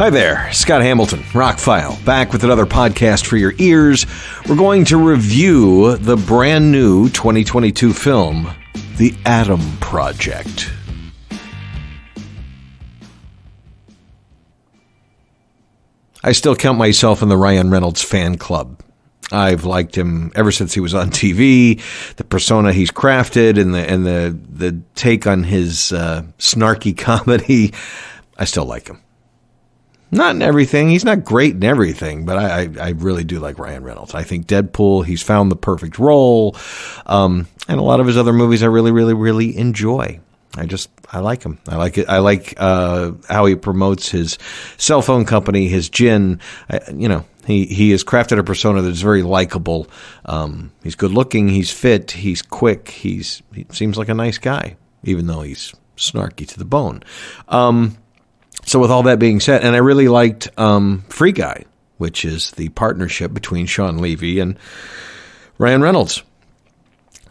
Hi there, Scott Hamilton, ROCKFILE, back with another podcast for your ears. We're going to review the brand new 2022 film, The Adam Project. I still count myself in the Ryan Reynolds fan club. I've liked him ever since he was on TV. The persona he's crafted and the take on his snarky comedy, I still like him. Not in everything. He's not great in everything, but I really do like Ryan Reynolds. I think Deadpool, he's found the perfect role. And a lot of his other movies I really enjoy. I like him. I like it. I like how he promotes his cell phone company, his gin. He has crafted a persona that's very likable. He's good looking. He's fit. He's quick. He seems like a nice guy, even though he's snarky to the bone. So with all that being said, and I really liked Free Guy, which is the partnership between Shawn Levy and Ryan Reynolds.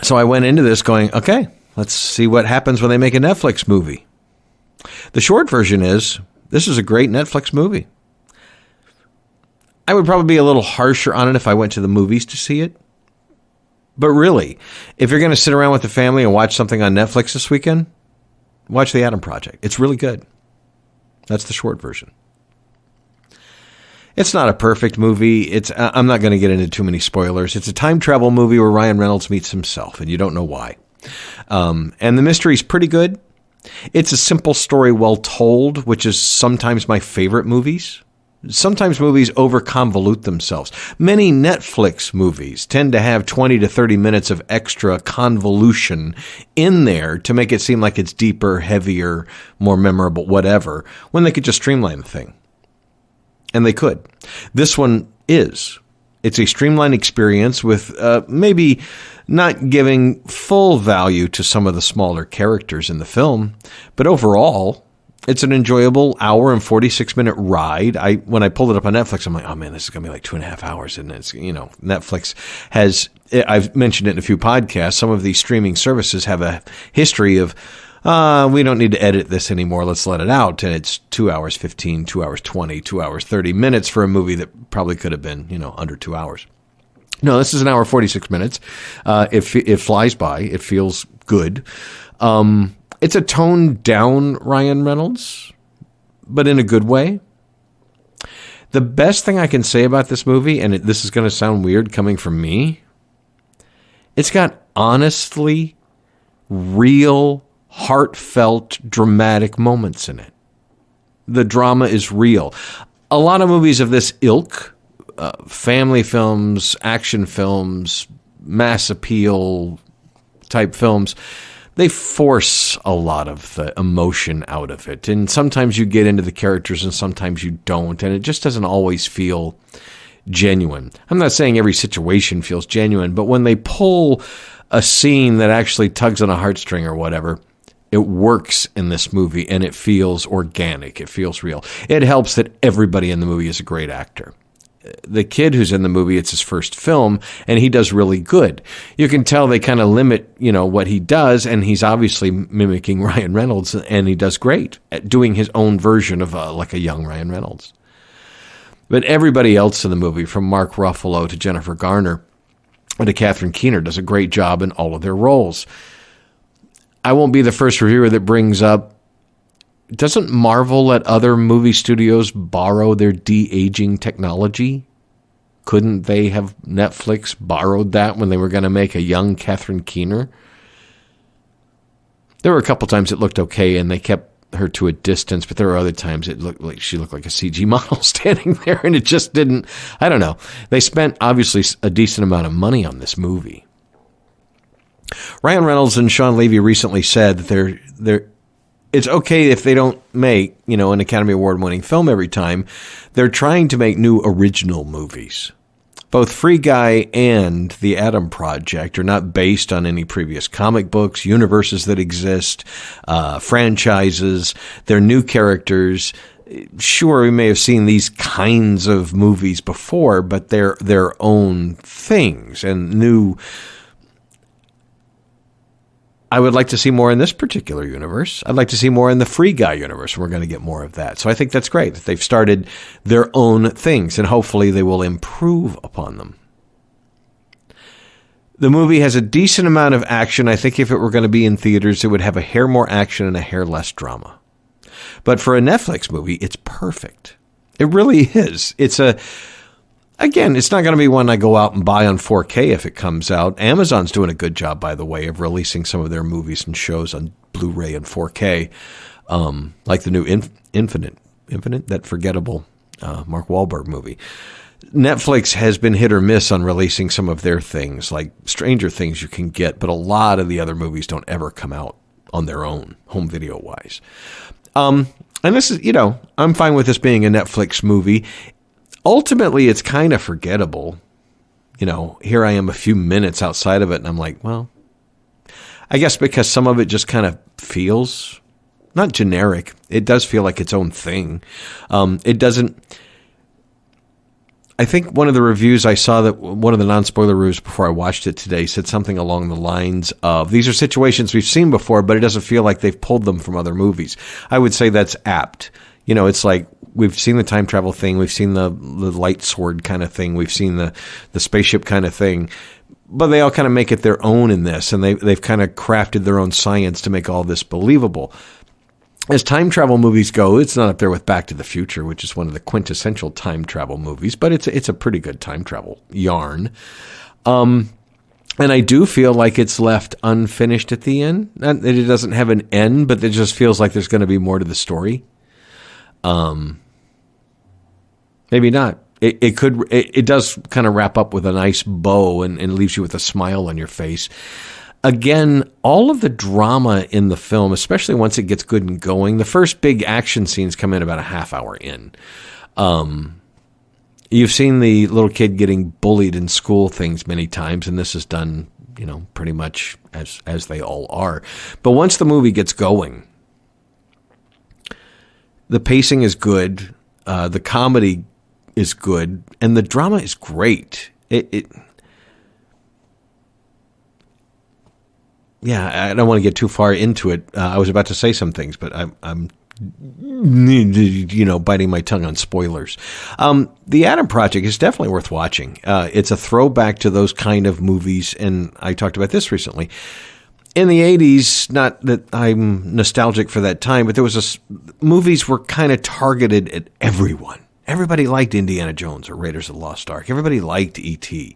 So I went into this going, okay, let's see what happens when they make a Netflix movie. The short version is, this is a great Netflix movie. I would probably be a little harsher on it if I went to the movies to see it. But really, if you're going to sit around with the family and watch something on Netflix this weekend, watch The Adam Project. It's really good. That's the short version. It's not a perfect movie. I'm not going to get into too many spoilers. It's a time travel movie where Ryan Reynolds meets himself, and you don't know why. And the mystery's pretty good. It's a simple story well told, which is sometimes my favorite movies. Sometimes movies over-convolute themselves. Many Netflix movies tend to have 20 to 30 minutes of extra convolution in there to make it seem like it's deeper, heavier, more memorable, whatever, when they could just streamline the thing. And they could. This one is. It's a streamlined experience with maybe not giving full value to some of the smaller characters in the film, but overall, it's an enjoyable hour and 46-minute ride. When I pulled it up on Netflix, I'm like, oh man, this is going to be like 2.5 hours. And it's, Netflix has, I've mentioned it in a few podcasts, some of these streaming services have a history of, we don't need to edit this anymore. Let's let it out. And it's 2 hours 15, 2 hours 20, 2 hours 30 minutes for a movie that probably could have been, under 2 hours. No, this is an hour 46 minutes. It flies by. It feels good. It's a toned down Ryan Reynolds, but in a good way. The best thing I can say about this movie, and this is going to sound weird coming from me, it's got honestly real, heartfelt, dramatic moments in it. The drama is real. A lot of movies of this ilk, family films, action films, mass appeal type films, they force a lot of the emotion out of it. And sometimes you get into the characters and sometimes you don't. And it just doesn't always feel genuine. I'm not saying every situation feels genuine, but when they pull a scene that actually tugs on a heartstring or whatever, it works in this movie and it feels organic. It feels real. It helps that everybody in the movie is a great actor. The kid who's in the movie, it's his first film, and he does really good. You can tell they kind of limit, what he does, and he's obviously mimicking Ryan Reynolds, and he does great at doing his own version of like a young Ryan Reynolds. But everybody else in the movie, from Mark Ruffalo to Jennifer Garner and to Catherine Keener, does a great job in all of their roles. I won't be the first reviewer that brings up, doesn't Marvel let other movie studios borrow their de-aging technology? Couldn't they have Netflix borrowed that when they were going to make a young Catherine Keener? There were a couple times it looked okay and they kept her to a distance, but there were other times it looked like she looked like a CG model standing there and it just didn't, I don't know. They spent obviously a decent amount of money on this movie. Ryan Reynolds and Shawn Levy recently said that it's okay if they don't make, an Academy Award-winning film every time. They're trying to make new original movies. Both Free Guy and The Adam Project are not based on any previous comic books, universes that exist, franchises. They're new characters. Sure, we may have seen these kinds of movies before, but they're their own things and new. I would like to see more in this particular universe. I'd like to see more in the Free Guy universe. We're going to get more of that. So I think that's great that they've started their own things, and hopefully they will improve upon them. The movie has a decent amount of action. I think if it were going to be in theaters, it would have a hair more action and a hair less drama. But for a Netflix movie, it's perfect. It really is. Again, it's not going to be one I go out and buy on 4K if it comes out. Amazon's doing a good job, by the way, of releasing some of their movies and shows on Blu-ray and 4K, like the new Infinite, that forgettable Mark Wahlberg movie. Netflix has been hit or miss on releasing some of their things, like Stranger Things you can get, but a lot of the other movies don't ever come out on their own, home video-wise. And this is, I'm fine with this being a Netflix movie. Ultimately, it's kind of forgettable. Here I am a few minutes outside of it, and I'm like, well, I guess because some of it just kind of feels not generic. It does feel like its own thing. It doesn't. I think one of the reviews I saw, that one of the non-spoiler reviews before I watched it today, said something along the lines of, these are situations we've seen before, but it doesn't feel like they've pulled them from other movies. I would say that's apt. It's like we've seen the time travel thing, we've seen the light sword kind of thing, we've seen the spaceship kind of thing, but they all kind of make it their own in this, and they've kind of crafted their own science to make all this believable. As time travel movies go, it's not up there with Back to the Future, which is one of the quintessential time travel movies, but it's a pretty good time travel yarn. And I do feel like it's left unfinished at the end. Not that it doesn't have an end, but it just feels like there's going to be more to the story. Maybe not. It does kind of wrap up with a nice bow and leaves you with a smile on your face. Again, all of the drama in the film, especially once it gets good and going, the first big action scenes come in about a half hour in. You've seen the little kid getting bullied in school things many times, and this is done, pretty much as they all are. But once the movie gets going, the pacing is good, the comedy is good, and the drama is great. Yeah, I don't want to get too far into it. I was about to say some things, but I'm biting my tongue on spoilers. The Adam Project is definitely worth watching. It's a throwback to those kind of movies, and I talked about this recently. In the 80s, not that I'm nostalgic for that time, but movies were kind of targeted at everyone. Everybody liked Indiana Jones or Raiders of the Lost Ark. Everybody liked E.T.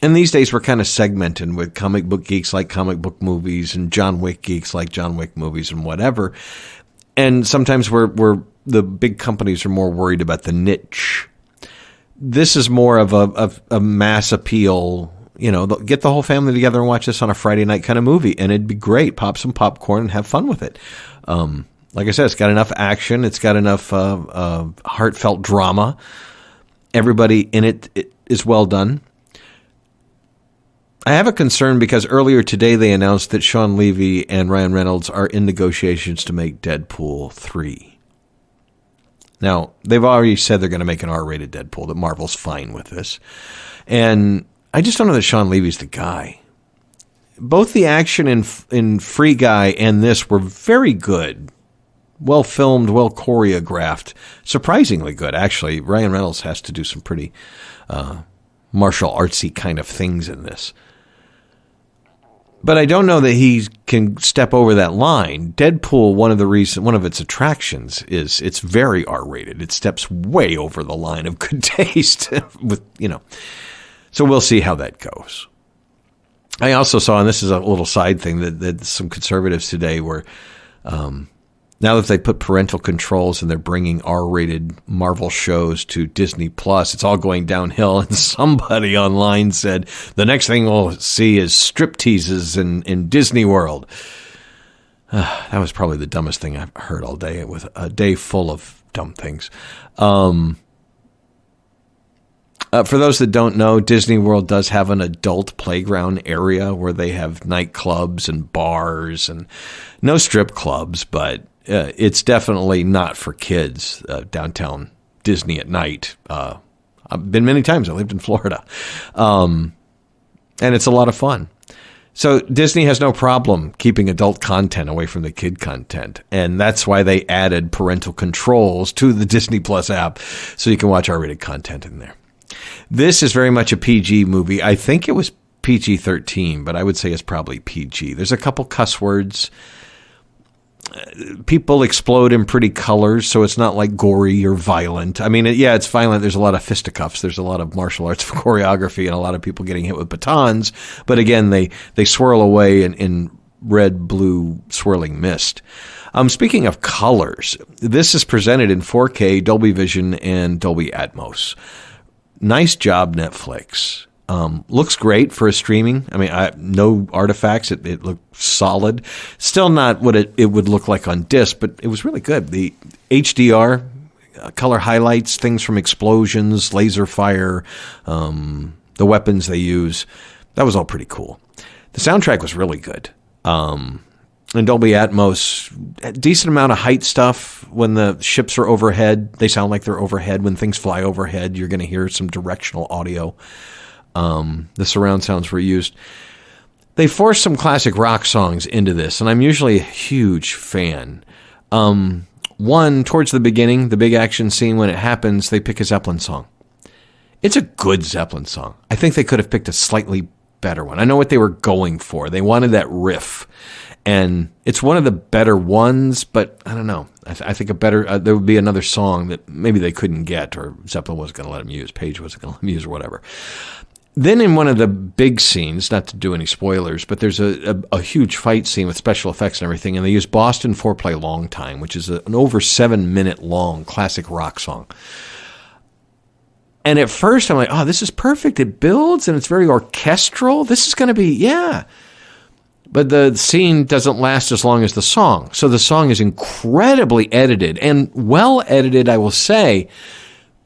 And these days we're kind of segmented with comic book geeks like comic book movies and John Wick geeks like John Wick movies and whatever. And sometimes the big companies are more worried about the niche. This is more of a mass appeal. Get the whole family together and watch this on a Friday night kind of movie, and it'd be great. Pop some popcorn and have fun with it. Like I said, it's got enough action. It's got enough heartfelt drama. Everybody in it is well done. I have a concern because earlier today they announced that Shawn Levy and Ryan Reynolds are in negotiations to make Deadpool 3. Now, they've already said they're going to make an R-rated Deadpool, that Marvel's fine with this. And I just don't know that Shawn Levy's the guy. Both the action in Free Guy and this were very good. Well filmed, well choreographed. Surprisingly good, actually. Ryan Reynolds has to do some pretty martial artsy kind of things in this. But I don't know that he can step over that line. Deadpool, one of its attractions is it's very R-rated. It steps way over the line of good taste So we'll see how that goes. I also saw, and this is a little side thing, that some conservatives today were, now that they put parental controls and they're bringing R-rated Marvel shows to Disney Plus, it's all going downhill. And somebody online said, the next thing we'll see is strip teases in Disney World. That was probably the dumbest thing I've heard all day, with a day full of dumb things. For those that don't know, Disney World does have an adult playground area where they have nightclubs and bars, and no strip clubs, but it's definitely not for kids, downtown Disney at night. I've been many times. I lived in Florida. And it's a lot of fun. So Disney has no problem keeping adult content away from the kid content. And that's why they added parental controls to the Disney Plus app so you can watch R-rated content in there. This is very much a PG movie. I think it was PG-13, but I would say it's probably PG. There's a couple cuss words. People explode in pretty colors, so it's not like gory or violent. I mean, yeah, it's violent. There's a lot of fisticuffs. There's a lot of martial arts choreography and a lot of people getting hit with batons. But again, they swirl away in red, blue, swirling mist. Speaking of colors, this is presented in 4K, Dolby Vision, and Dolby Atmos. Nice job, Netflix. Looks great for a streaming. I mean, no artifacts. It looked solid. Still not what it would look like on disc, but it was really good. The HDR, color highlights, things from explosions, laser fire, the weapons they use. That was all pretty cool. The soundtrack was really good. In Dolby Atmos, a decent amount of height stuff. When the ships are overhead, they sound like they're overhead. When things fly overhead, you're going to hear some directional audio. The surround sounds were used. They forced some classic rock songs into this, and I'm usually a huge fan. One, towards the beginning, the big action scene, when it happens, they pick a Zeppelin song. It's a good Zeppelin song. I think they could have picked a slightly better one. I know what they were going for. They wanted that riff, and it's one of the better ones, but I don't know. I think there would be another song that maybe they couldn't get, or Zeppelin wasn't going to let them use, Page wasn't going to let them use, or whatever. Then in one of the big scenes, not to do any spoilers, but there's a huge fight scene with special effects and everything, and they use Boston 4-Play Long Time, which is an over 7-minute long classic rock song. And at first I'm like, oh, this is perfect. It builds and it's very orchestral. This is going to be, yeah. But the scene doesn't last as long as the song. So the song is incredibly edited and well edited, I will say,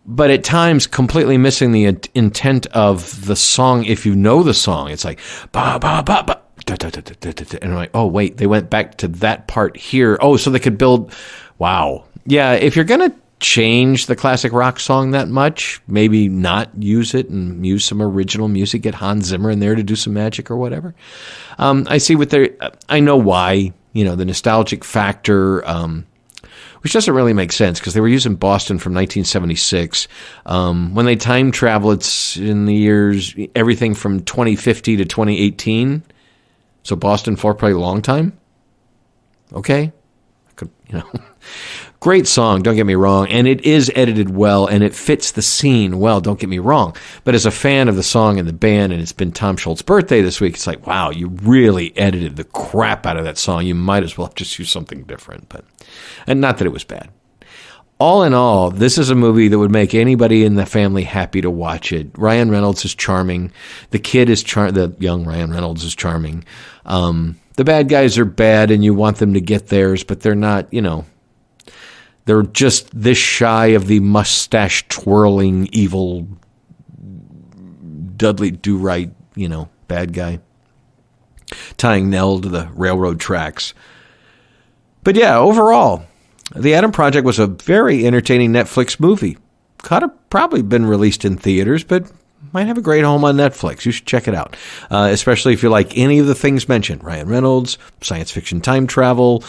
but at times completely missing the intent of the song. If you know the song, it's like, ba, ba, ba, ba, da, da, da, da, da, da. And I'm like, oh, wait, they went back to that part here. Oh, so they could build, wow. Yeah, if you're going to change the classic rock song that much, maybe not use it and use some original music, get Hans Zimmer in there to do some magic or whatever. I see what I know why, the nostalgic factor, which doesn't really make sense because they were using Boston from 1976. When they time travel, it's in the years, everything from 2050 to 2018. So Boston 4-Play Long Time. Okay. Great song, don't get me wrong, and it is edited well, and it fits the scene well, don't get me wrong. But as a fan of the song and the band, and it's been Tom Scholz's birthday this week, it's like, wow, you really edited the crap out of that song. You might as well have just used something different. And not that it was bad. All in all, this is a movie that would make anybody in the family happy to watch it. Ryan Reynolds is charming. The kid is the young Ryan Reynolds is charming. The bad guys are bad, and you want them to get theirs, but they're not, they're just this shy of the mustache-twirling, evil Dudley Do-Right, bad guy, tying Nell to the railroad tracks. But yeah, overall, The Adam Project was a very entertaining Netflix movie. Could have probably been released in theaters, but might have a great home on Netflix. You should check it out, especially if you like any of the things mentioned. Ryan Reynolds, science fiction time travel,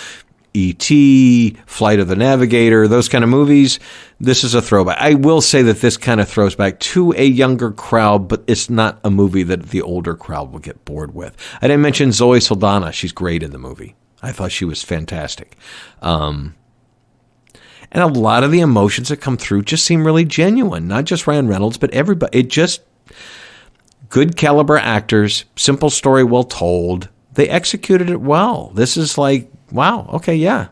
E.T., Flight of the Navigator, those kind of movies. This is a throwback. I will say that this kind of throws back to a younger crowd, but it's not a movie that the older crowd will get bored with. I didn't mention Zoe Saldana. She's great in the movie. I thought she was fantastic. And a lot of the emotions that come through just seem really genuine. Not just Ryan Reynolds, but everybody. It just good caliber actors, simple story well told. They executed it well. This is like, wow, okay, yeah.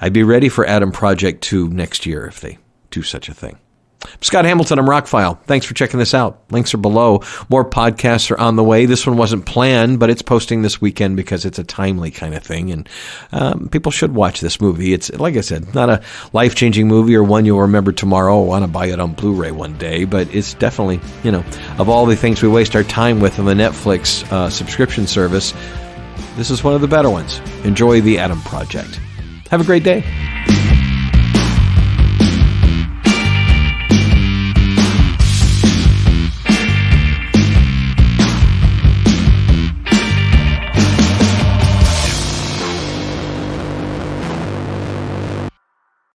I'd be ready for Adam Project 2 next year if they do such a thing. Scott Hamilton, I'm ROCKFILE. Thanks for checking this out. Links are below. More podcasts are on the way. This one wasn't planned, but it's posting this weekend because it's a timely kind of thing, and people should watch this movie. It's, like I said, not a life-changing movie or one you'll remember tomorrow or want to buy it on Blu-ray one day, but it's definitely, of all the things we waste our time with on the Netflix subscription service, this is one of the better ones. Enjoy The Adam Project. Have a great day.